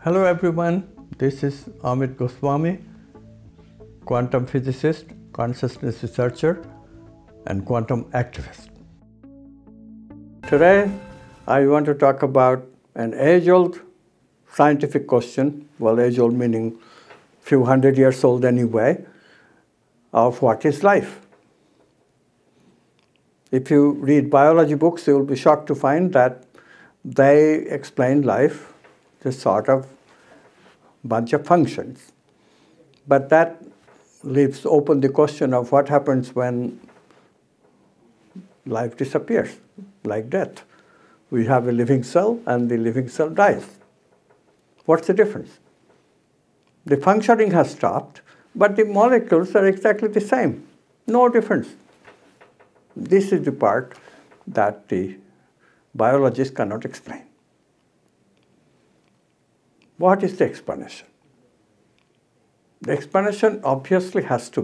Hello everyone, this is Amit Goswami, quantum physicist, consciousness researcher, and quantum activist. Today, I want to talk about an age-old scientific question, well, age-old meaning few hundred years old anyway, of what is life. If you read biology books, you will be shocked to find that they explain life as sort of bunch of functions. But that leaves open the question of what happens when life disappears, like death. We have a living cell and the living cell dies. What's the difference? The functioning has stopped, but the molecules are exactly the same. No difference. This is the part that the biologists cannot explain. What is the explanation? The explanation obviously has to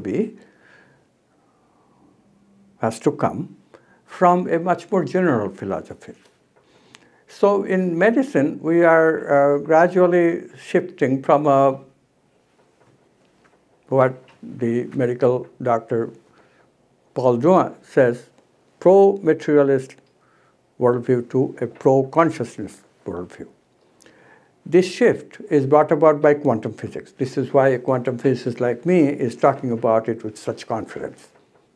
come from a much more general philosophy. So in medicine, we are gradually shifting from what the medical doctor Paul Drouin says, pro-materialist worldview to a pro-consciousness worldview. This shift is brought about by quantum physics. This is why a quantum physicist like me is talking about it with such confidence,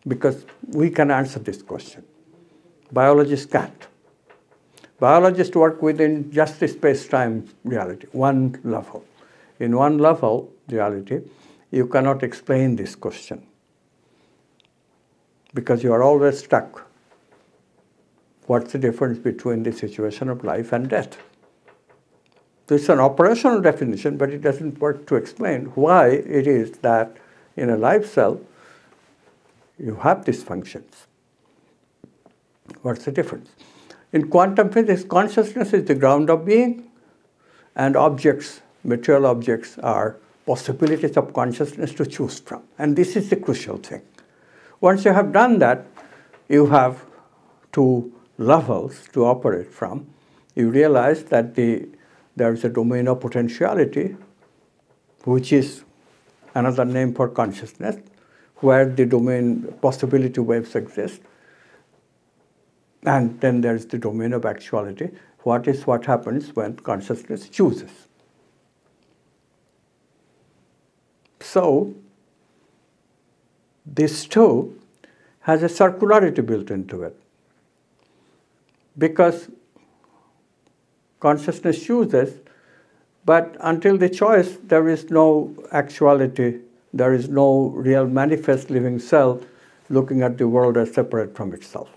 because we can answer this question. Biologists can't. Biologists work within just the space-time reality, one level. In one level reality, you cannot explain this question because you are always stuck. What's the difference between the situation of life and death? It's an operational definition, but it doesn't work to explain why it is that in a live cell you have these functions. What's the difference? In quantum physics, consciousness is the ground of being, and objects, material objects, are possibilities of consciousness to choose from. And this is the crucial thing. Once you have done that, you have two levels to operate from. You realize that there is a domain of potentiality, which is another name for consciousness, where the domain possibility waves exist. And then there is the domain of actuality. What happens when consciousness chooses. So, this too has a circularity built into it. Because consciousness chooses, but until the choice, there is no actuality, there is no real manifest living cell looking at the world as separate from itself.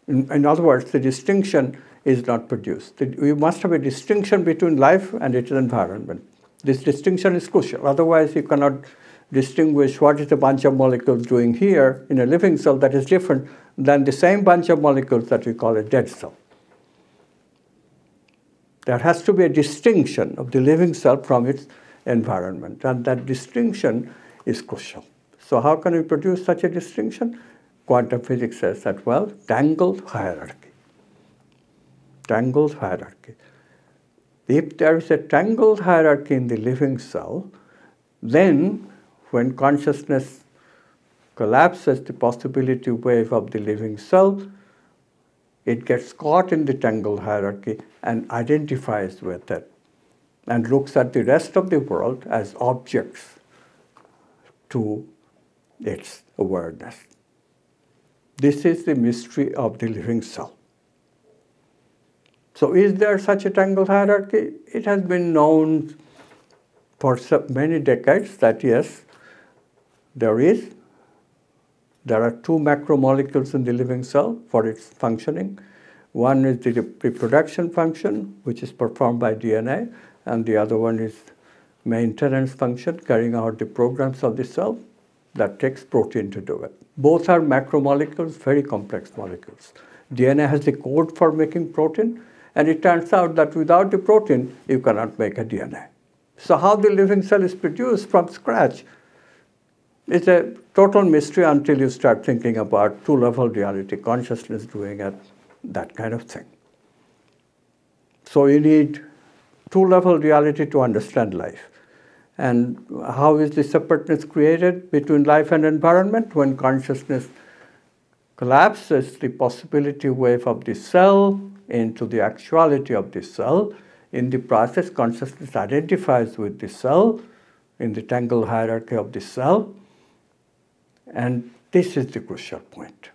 In other words, the distinction is not produced. We must have a distinction between life and its environment. This distinction is crucial. Otherwise, you cannot distinguish what is a bunch of molecules doing here in a living cell that is different than the same bunch of molecules that we call a dead cell. There has to be a distinction of the living cell from its environment, and that distinction is crucial. So how can we produce such a distinction? Quantum physics says that, well, tangled hierarchy. Tangled hierarchy. If there is a tangled hierarchy in the living cell, then when consciousness collapses the possibility wave of the living cell, it gets caught in the tangled hierarchy and identifies with it and looks at the rest of the world as objects to its awareness. This is the mystery of the living cell. So is there such a tangled hierarchy? It has been known for many decades that yes, there is. There are two macromolecules in the living cell for its functioning. One is the reproduction function, which is performed by DNA, and the other one is maintenance function, carrying out the programs of the cell. That takes protein to do it. Both are macromolecules, very complex molecules. DNA has the code for making protein, and it turns out that without the protein, you cannot make a DNA. So how the living cell is produced from scratch is a total mystery until you start thinking about two-level reality, consciousness doing it, that kind of thing. So you need two-level reality to understand life. And how is the separateness created between life and environment? When consciousness collapses the possibility wave of the cell into the actuality of the cell. In the process, consciousness identifies with the cell in the tangle hierarchy of the cell. And this is the crucial point.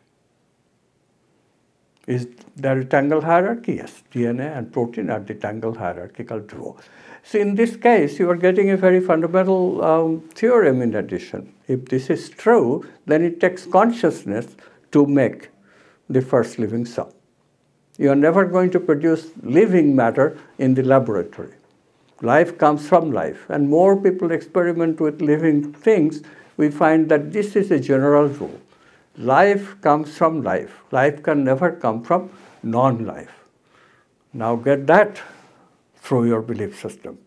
Is there a tangle hierarchy? Yes, DNA and protein are the tangle hierarchical duo. So in this case, you are getting a very fundamental theorem in addition. If this is true, then it takes consciousness to make the first living cell. You are never going to produce living matter in the laboratory. Life comes from life. And more people experiment with living things, we find that this is a general rule. Life comes from life. Life can never come from non-life. Now get that through your belief system.